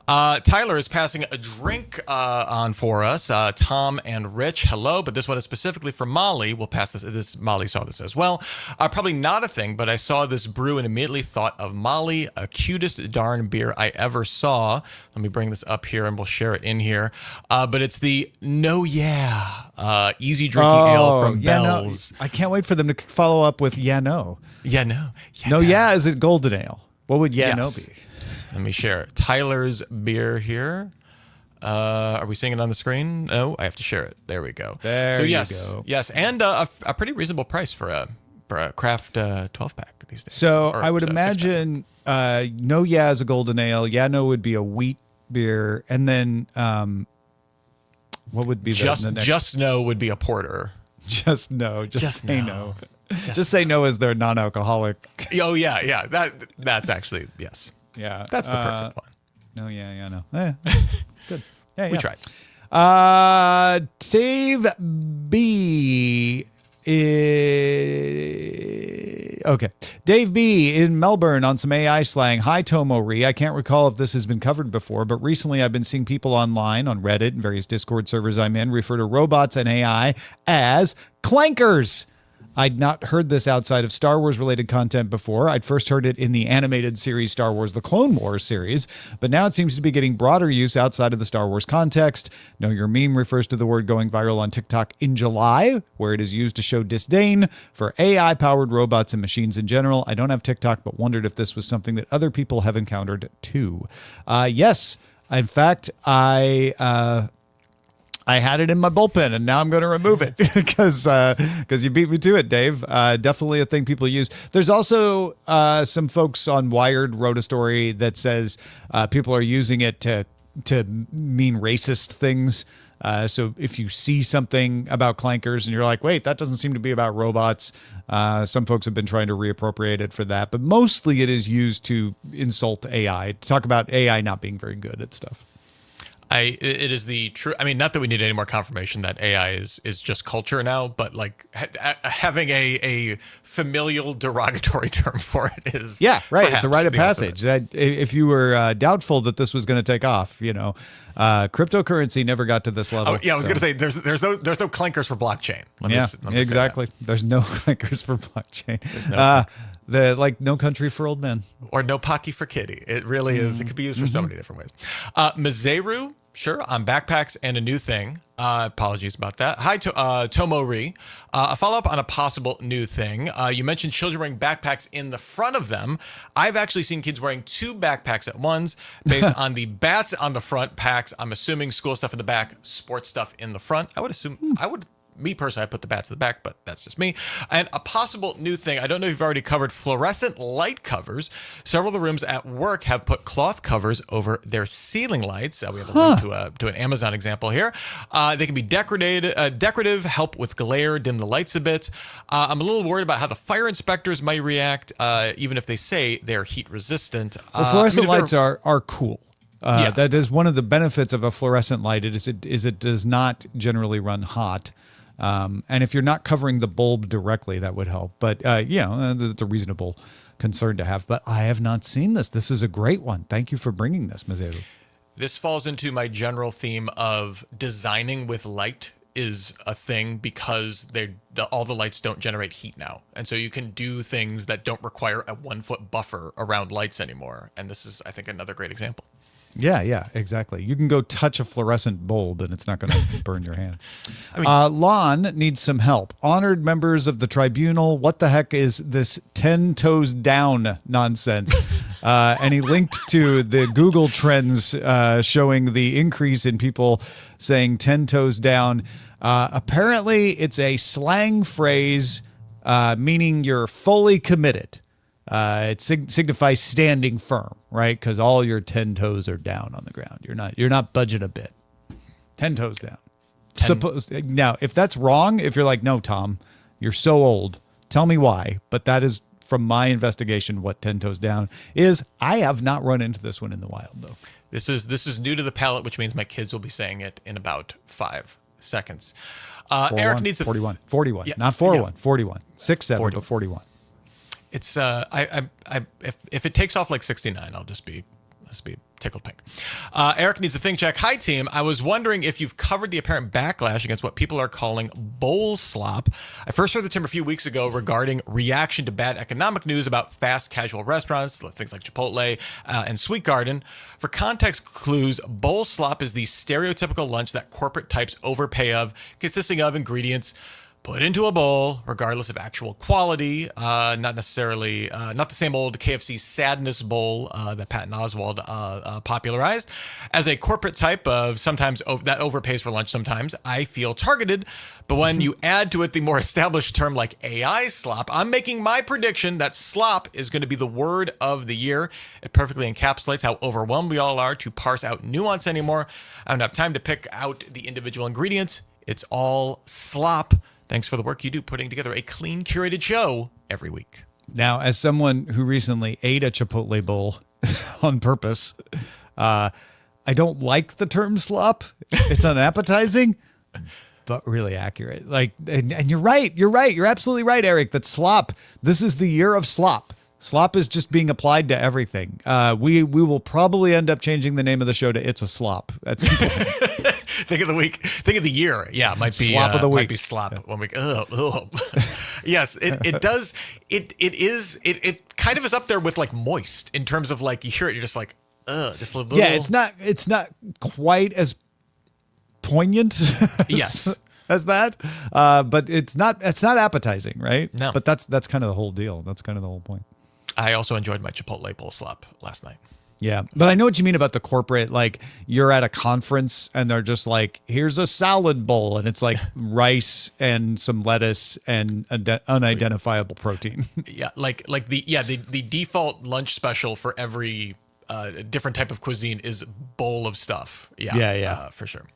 C: Tyler is passing a drink on for us. Tom and Rich, hello. But this one is specifically for Molly. We'll pass this. Molly saw this as well. Probably not a thing, but I saw this brew and immediately thought of Molly, a cutest darn beer I ever saw. Let me bring this up here and we'll share it in here. But it's the No Yeah easy drinking ale from Bell's.
B: No. I can't wait for them to follow up with Yeah No.
C: Yeah No.
B: Is it golden ale? What would No be?
C: Let me share Tyler's beer here. Are we seeing it on the screen? No, I have to share it. There we go.
B: You go.
C: Yes, and a pretty reasonable price for a craft 12-pack these days.
B: So I would imagine No Yeah is a golden ale. Yeah No would be a wheat beer, and then what would be the next?
C: Just No would be a porter.
B: Just No. Just say no. Just say no as their non-alcoholic.
C: Oh yeah. That's actually yes.
B: Yeah.
C: That's the perfect one.
B: No, yeah, no. Good. Yeah,
C: We
B: yeah.
C: tried.
B: Dave B. Okay. Dave B. in Melbourne on some AI slang. Hi, Tomo Ree. I can't recall if this has been covered before, but recently I've been seeing people online on Reddit and various Discord servers I'm in refer to robots and AI as clankers. I'd not heard this outside of Star Wars related content before. I'd first heard it in the animated series Star Wars The Clone Wars series, but now it seems to be getting broader use outside of the Star Wars context. Know Your Meme refers to the word going viral on TikTok in July, where it is used to show disdain for AI-powered robots and machines in general. I don't have TikTok, but wondered if this was something that other people have encountered too. Yes, in fact, I had it in my bullpen, and now I'm going to remove it because you beat me to it, Dave. Definitely a thing people use. There's also some folks on Wired wrote a story that says people are using it to mean racist things. So if you see something about clankers and you're like, wait, that doesn't seem to be about robots, some folks have been trying to reappropriate it for that. But mostly it is used to insult AI, to talk about AI not being very good at stuff.
C: It is the true. I mean, not that we need any more confirmation that AI is just culture now, but like having a familial derogatory term for it is
B: It's a rite of
C: the
B: passage. That if you were doubtful that this was going to take off, cryptocurrency never got to this level.
C: Oh yeah, I was going to say there's no clankers for blockchain. Let me
B: exactly. There's no clankers for blockchain. No country for old men.
C: Or no Pocky for kitty. It really is. It could be used for so many different ways. Mizeru, sure, on backpacks and a new thing. Apologies about that. Hi, Tomo Ree. A follow-up on a possible new thing. You mentioned children wearing backpacks in the front of them. I've actually seen kids wearing two backpacks at once based on the bats on the front packs. I'm assuming school stuff in the back, sports stuff in the front. I would assume, me personally, I put the bats in the back, but that's just me. And a possible new thing, I don't know if you've already covered fluorescent light covers. Several of the rooms at work have put cloth covers over their ceiling lights. We have a link to an Amazon example here. They can be decorative, help with glare, dim the lights a bit. I'm a little worried about how the fire inspectors might react, even if they say they're heat resistant.
B: Well, fluorescent lights are cool.
C: Yeah.
B: That is one of the benefits of a fluorescent light. It does not generally run hot. And if you're not covering the bulb directly, that would help. But, it's a reasonable concern to have. But I have not seen this. This is a great one. Thank you for bringing this, Mizeru.
C: This falls into my general theme of designing with light is a thing because all the lights don't generate heat now. And so you can do things that don't require a 1 foot buffer around lights anymore. And this is, I think, another great example.
B: Yeah, exactly. You can go touch a fluorescent bulb and it's not going to burn your hand. Lon needs some help. Honored members of the tribunal, what the heck is this 10 toes down nonsense? And he linked to the Google Trends showing the increase in people saying 10 toes down. Apparently, it's a slang phrase meaning you're fully committed. It signifies standing firm, right? Because all your 10 toes are down on the ground. You're not budging a bit. 10 toes down. Now, if that's wrong, if you're like, no, Tom, you're so old, tell me why. But that is, from my investigation, what 10 toes down is. I have not run into this one in the wild, though.
C: This is new to the palette, which means my kids will be saying it in about 5 seconds. Eric needs
B: 41.
C: Yeah,
B: Not 401.
C: yeah.
B: 41. 6-7,
C: 40.
B: but 41.
C: It's if it takes off like 69, I'll just be tickled pink. Eric needs a thing check. Hi team. I was wondering if you've covered the apparent backlash against what people are calling bowl slop. I first heard the term a few weeks ago regarding reaction to bad economic news about fast casual restaurants, things like Chipotle and Sweet Garden. For context clues, bowl slop is the stereotypical lunch that corporate types overpay of, consisting of ingredients put into a bowl, regardless of actual quality, not necessarily, not the same old KFC sadness bowl that Patton Oswalt popularized. As a corporate type of sometimes that overpays for lunch sometimes, I feel targeted. But when you add to it the more established term like AI slop, I'm making my prediction that slop is going to be the word of the year. It perfectly encapsulates how overwhelmed we all are to parse out nuance anymore. I don't have time to pick out the individual ingredients. It's all slop. Thanks for the work you do putting together a clean, curated show every week.
B: Now, as someone who recently ate a Chipotle bowl on purpose, I don't like the term slop. It's unappetizing, but really accurate. Like, and you're right. You're right. You're absolutely right, Eric. That slop. This is the year of slop. Slop is just being applied to everything. We will probably end up changing the name of the show to "It's a Slop." That's
C: Think of the week. Think of the year. Yeah, it might be
B: Slop of the week.
C: Might be slop 1 week. Yes, it does. It kind of is up there with like moist in terms of like you hear it, you're just like, just a little.
B: Yeah, it's not quite as poignant.
C: Yes.
B: As that, but it's not appetizing, right?
C: No.
B: But that's kind of the whole deal. That's kind of the whole point.
C: I also enjoyed my Chipotle bowl slop last night.
B: Yeah, but I know what you mean about the corporate. Like you're at a conference and they're just like, here's a salad bowl, and it's like rice and some lettuce and unidentifiable protein.
C: Yeah, like the default lunch special for every different type of cuisine is bowl of stuff. Yeah, for sure.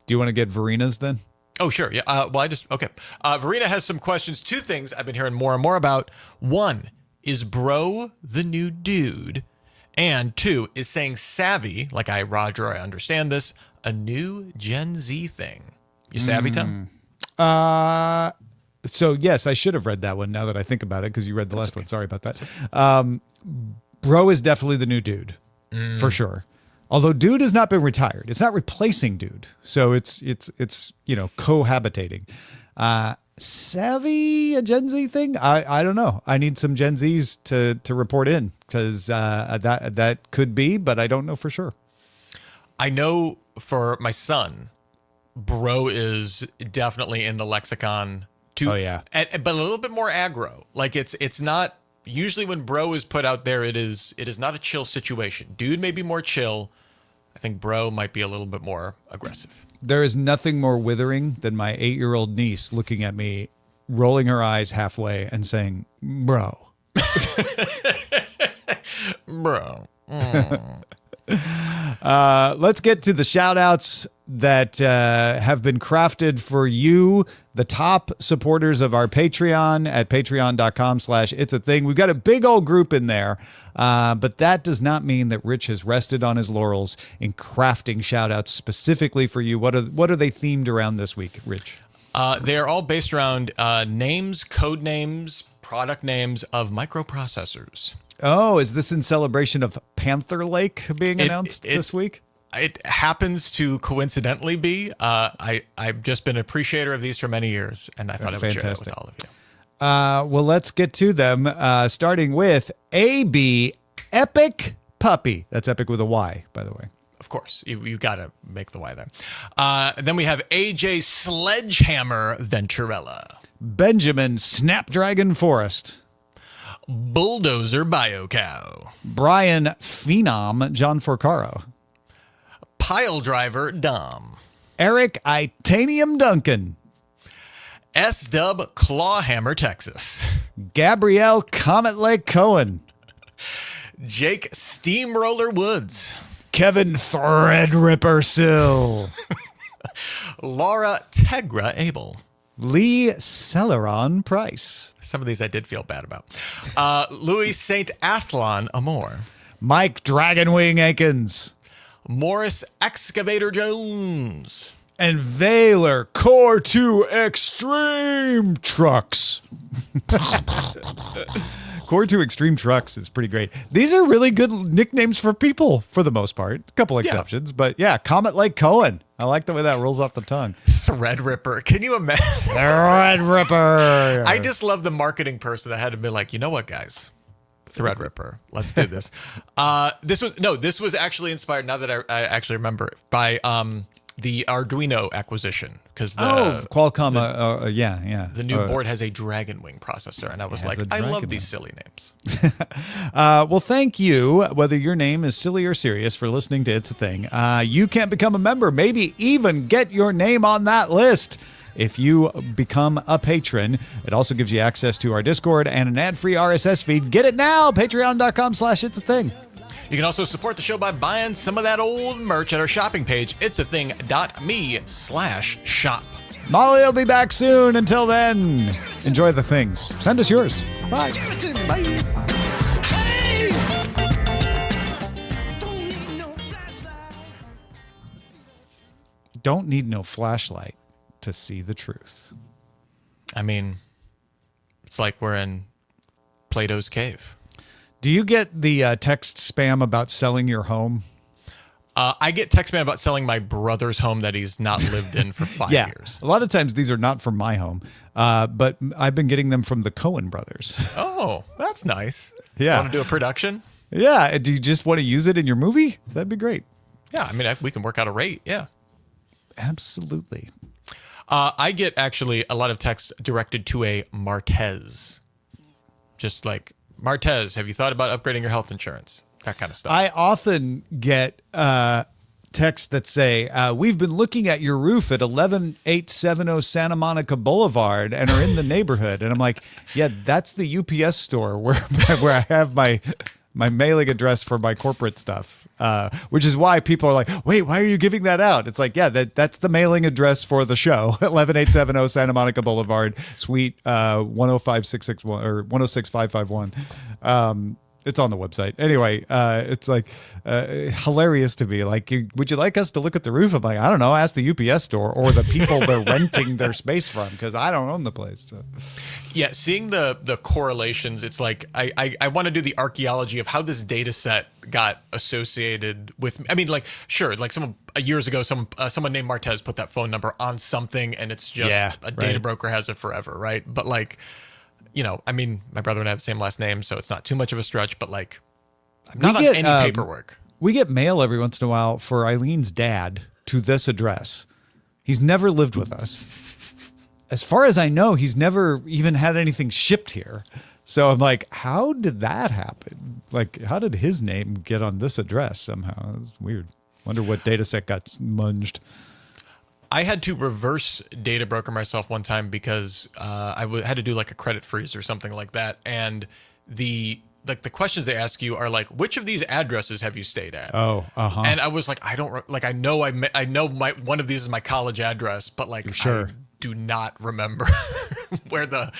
B: Do you want to get Verina's then?
C: Oh, sure. Yeah. Okay. Verena has some questions. 2 things I've been hearing more and more about. 1, is bro the new dude? And 2, is saying savvy, like Roger, I understand this, a new Gen Z thing. You savvy, Tom?
B: So yes, I should have read that one now that I think about it, because you read the last one. Sorry about that. Bro is definitely the new dude, for sure. Although dude has not been retired. It's not replacing dude. So it's cohabitating. Savvy, a Gen Z thing? I don't know. I need some Gen Zs to report in, because that could be, but I don't know for sure.
C: I know for my son, bro is definitely in the lexicon too.
B: Oh yeah.
C: But a little bit more aggro. Like it's not usually when bro is put out there, it is not a chill situation. Dude may be more chill. I think bro might be a little bit more aggressive.
B: There is nothing more withering than my 8-year-old niece looking at me, rolling her eyes halfway and saying, bro.
C: Bro.
B: Let's get to the shout outs that have been crafted for you, the top supporters of our Patreon at patreon.com/itsatthing. We've got a big old group in there, but that does not mean that Rich has rested on his laurels in crafting shout outs specifically for you. What are they themed around this week, Rich?
C: They are all based around names, code names, product names of microprocessors.
B: Oh, is this in celebration of Panther Lake being announced this week?
C: It happens to coincidentally be. I've just been an appreciator of these for many years, and I thought I would share that with all of you.
B: Well, let's get to them, starting with AB Epic Puppy. That's Epic with a Y, by the way.
C: Of course, you got to make the Y there. Then we have AJ Sledgehammer Venturella.
B: Benjamin Snapdragon Forest.
C: Bulldozer BioCow.
B: Brian Phenom John Forcaro.
C: Pile Driver Dom.
B: Eric Itanium Duncan.
C: S-Dub Clawhammer Texas.
B: Gabrielle Comet Lake Cohen.
C: Jake Steamroller Woods.
B: Kevin Threadripper Sill.
C: Laura Tegra Abel.
B: Lee Celeron Price.
C: Some of these I did feel bad about. Louis St. Athlon Amore.
B: Mike Dragonwing Aikens.
C: Morris Excavator Jones.
B: And Valor Core 2 Extreme Trucks. Core 2 Extreme Trucks is pretty great. These are really good nicknames for people, for the most part. A couple exceptions, but yeah, Comet Lake Cohen. I like the way that rolls off the tongue.
C: Threadripper. Can you imagine?
B: Threadripper.
C: I just love the marketing person that had to be like, you know what, guys? Threadripper. Let's do this. This was actually inspired, now that I actually remember, by the Arduino acquation, because
B: Qualcomm,
C: the new board has a Dragonwing processor, and I was like, I love these silly names.
B: Well, thank you, whether your name is silly or serious, for listening to It's a Thing. You can become a member, maybe even get your name on that list. If you become a patron, it also gives you access to our Discord and an ad-free RSS feed. Get it now, patreon.com/itsatthing.
C: You can also support the show by buying some of that old merch at our shopping page, itsathing.me/shop.
B: Molly will be back soon. Until then, enjoy the things. Send us yours. Bye.
A: Give it to me. Bye. Hey! Don't need no flashlight.
B: Don't need no flashlight to see the truth.
C: I mean, it's like we're in Plato's cave.
B: Do you get the text spam about selling your home?
C: I get text man about selling my brother's home that he's not lived in for 5 years.
B: A lot of times these are not from my home, but I've been getting them from the Coen brothers.
C: Oh, that's nice.
B: Yeah.
C: Want to do a production?
B: Yeah. Do you just want to use it in your movie? That'd be great.
C: Yeah, I mean, we can work out a rate. Yeah.
B: Absolutely.
C: I get actually a lot of texts directed to a Martez. Just like, Martez, have you thought about upgrading your health insurance? That kind of stuff.
B: I often get texts that say, we've been looking at your roof at 11870 Santa Monica Boulevard and are in the neighborhood. And I'm like, yeah, that's the UPS store where I have my mailing address for my corporate stuff, which is why people are like, wait, why are you giving that out? It's like, yeah, that's the mailing address for the show, 11870 Santa Monica Boulevard, Suite 105661 or 106551. It's on the website. Anyway, it's like hilarious to me. Like, would you like us to look at the roof? I'm like, I don't know. Ask the UPS store or the people they're renting their space from, because I don't own the place. So.
C: Yeah, seeing the correlations, it's like I want to do the archaeology of how this data set got associated with. I mean, like, sure, like years ago, someone named Martez put that phone number on something, and it's just a data broker has it forever, right? But like, you know, I mean, my brother and I have the same last name, so it's not too much of a stretch. But like, I'm not on any paperwork.
B: We get mail every once in a while for Eileen's dad to this address. He's never lived with us. As far as I know, he's never even had anything shipped here. So I'm like, how did that happen? Like, how did his name get on this address somehow? That's weird. Wonder what data set got smunged.
C: I had to reverse data broker myself one time because I had to do like a credit freeze or something like that. And the questions they ask you are like, which of these addresses have you stayed at?
B: Oh, uh-huh.
C: And I was like, I don't like, I know one of these is my college address, but like,
B: sure.
C: I do not remember where the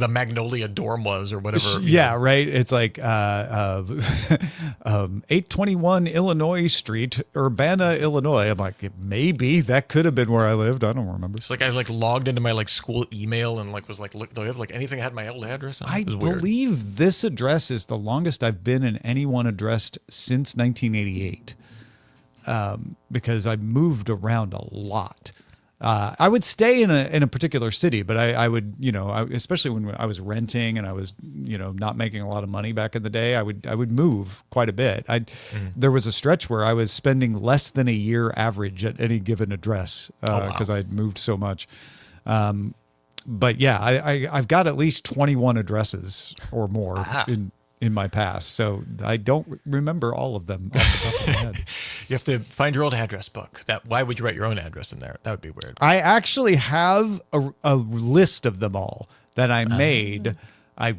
C: Magnolia dorm was or whatever.
B: Yeah, right. It's like 821 Illinois Street, Urbana, Illinois. I'm like, maybe that could have been where I lived. I don't remember.
C: It's like I like logged into my like school email and like was like, look, do I have like anything that had my old address on?
B: I believe this address is the longest I've been in any one address since 1988, because I moved around a lot. I would stay in a particular city, but I would, you know, especially when I was renting and I was, you know, not making a lot of money back in the day, I would move quite a bit. There was a stretch where I was spending less than a year average at any given address because I'd moved so much. But yeah, I've got at least 21 addresses or more in my past, so I don't remember all of them off the top of my head.
C: You have to find your old address book. Why would you write your own address in there? That would be weird.
B: I actually have a list of them all that I made. I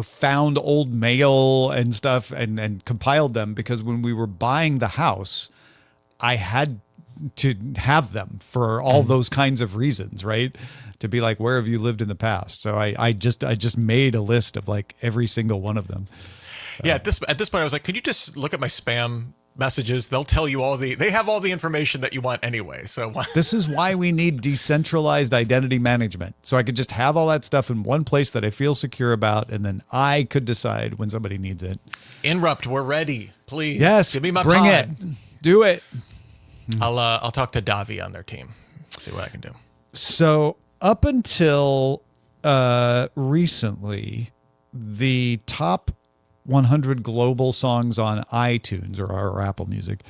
B: found old mail and stuff and compiled them because when we were buying the house, I had to have them for all those kinds of reasons, right? To be like, where have you lived in the past? So I just made a list of like every single one of them.
C: Yeah, at this point, I was like, could you just look at my spam messages? They'll tell you they have all the information that you want anyway. So
B: this is why we need decentralized identity management. So I could just have all that stuff in one place that I feel secure about, and then I could decide when somebody needs it.
C: Inrupt, we're ready. Please.
B: Yes,
C: give me my
B: bring
C: pod.
B: it. Do it.
C: I'll talk to Davi on their team. See what I can do.
B: So up until recently, the top 100 global songs on iTunes or Apple Music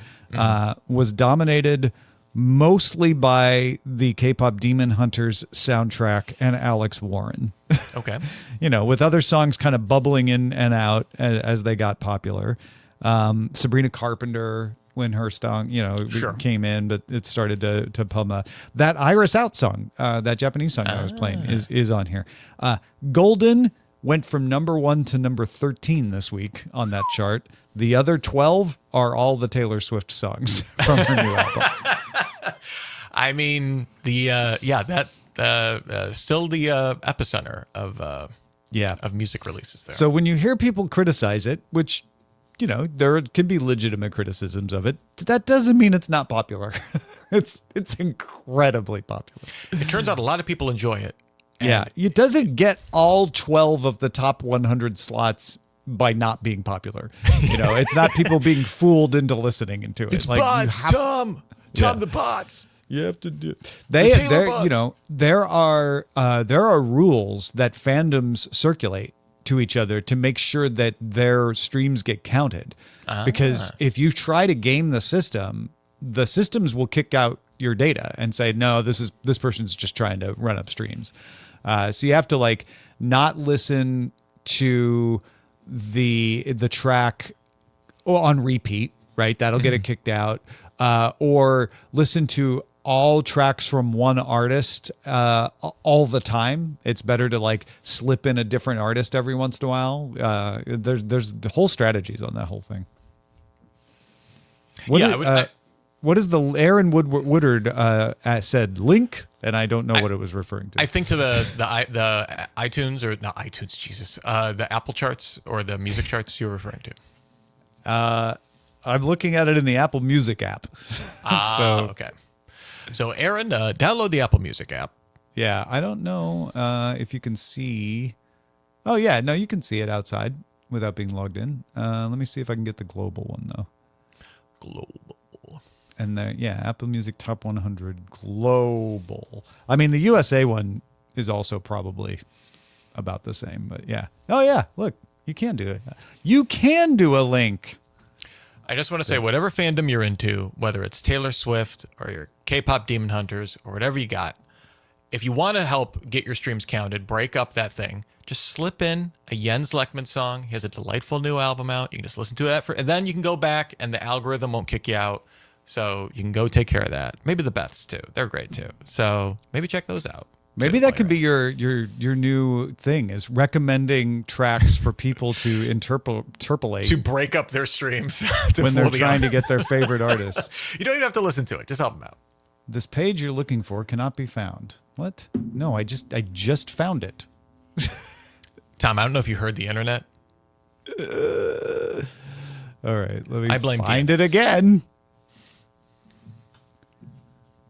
B: was dominated mostly by the K-pop Demon Hunters soundtrack and Alex Warren.
C: Okay.
B: You know, with other songs kind of bubbling in and out as they got popular. Sabrina Carpenter, when her song, you know, came in, but it started to pump up. That Iris Out song, that Japanese song I was playing is on here. Golden went from number 1 to number 13 this week on that chart. The other 12 are all the Taylor Swift songs from her new album.
C: I mean, still the epicenter of
B: Yeah.
C: music releases there.
B: So when you hear people criticize it, which, there can be legitimate criticisms of it, that doesn't mean it's not popular. It's incredibly popular.
C: it turns out a lot of people enjoy it.
B: Yeah. It doesn't get all 12 of the top 100 slots by not being popular. It's not people being fooled into listening into it.
C: It's
B: like,
C: bots, Tom.
B: Yeah.
C: The bots.
B: You have to do it.
C: Taylor bots.
B: There are rules that fandoms circulate to each other to make sure that their streams get counted. Because if you try to game the systems will kick out your data and say, no, this person's just trying to run up streams. So you have to not listen to the track on repeat, right? That'll get it kicked out. Or listen to all tracks from one artist all the time. It's better to slip in a different artist every once in a while. There's the whole strategies on that whole thing. What is the Aaron Woodard said link, and I don't know what it was referring to.
C: I think to the iTunes, or not iTunes, Jesus, the Apple charts or the music charts you're referring to.
B: I'm looking at it in the Apple Music app.
C: Okay. So Aaron, download the Apple Music app.
B: Yeah, I don't know if you can see. Oh yeah, no, you can see it outside without being logged in. Let me see if I can get the global one though.
C: Global.
B: And there, yeah, Apple Music Top 100 Global. I mean, the USA one is also probably about the same, but yeah. Oh yeah, look, you can do it. You can do a link.
C: I just want to say, whatever fandom you're into, whether it's Taylor Swift or your K-pop Demon Hunters or whatever you got, if you want to help get your streams counted, break up that thing, just slip in a Jens Lekman song. He has a delightful new album out. You can just listen to it, and then you can go back, and the algorithm won't kick you out. So you can go take care of that. Maybe the Beths too. They're great too. So maybe check those out.
B: Maybe that could be your new thing, is recommending tracks for people to interpolate
C: to break up their streams
B: when they're trying to get their favorite artists.
C: You don't even have to listen to it. Just help them out.
B: This page you're looking for cannot be found. What? No, I just found it.
C: Tom, I don't know if you heard the internet.
B: All right, let me
C: I blame
B: find it again.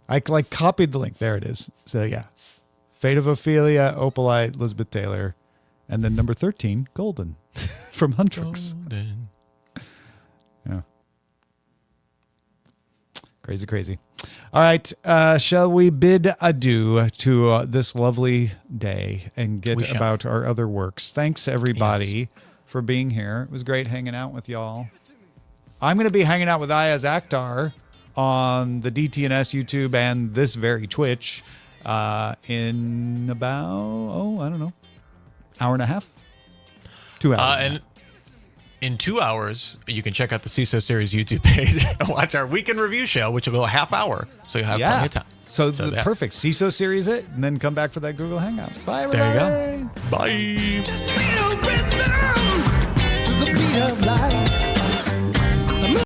B: I copied the link. There it is. So yeah. Fate of Ophelia, Opalite, Elizabeth Taylor, and then number 13, Golden from Huntrix.
C: Golden.
B: Yeah. Crazy. All right. Shall we bid adieu to this lovely day and get about our other works? Thanks, everybody, for being here. It was great hanging out with y'all. I'm going to be hanging out with Ayaz Akhtar on the DTNS YouTube and this very Twitch in about, I don't know, hour and a half? 2 hours.
C: And in 2 hours, you can check out the CISO Series YouTube page and watch our weekend review show, which will go a half hour. So you'll have plenty of time.
B: So perfect. CISO Series it, and then come back for that Google Hangout. Bye, everybody.
C: There you go. Bye.
A: Just a little bit.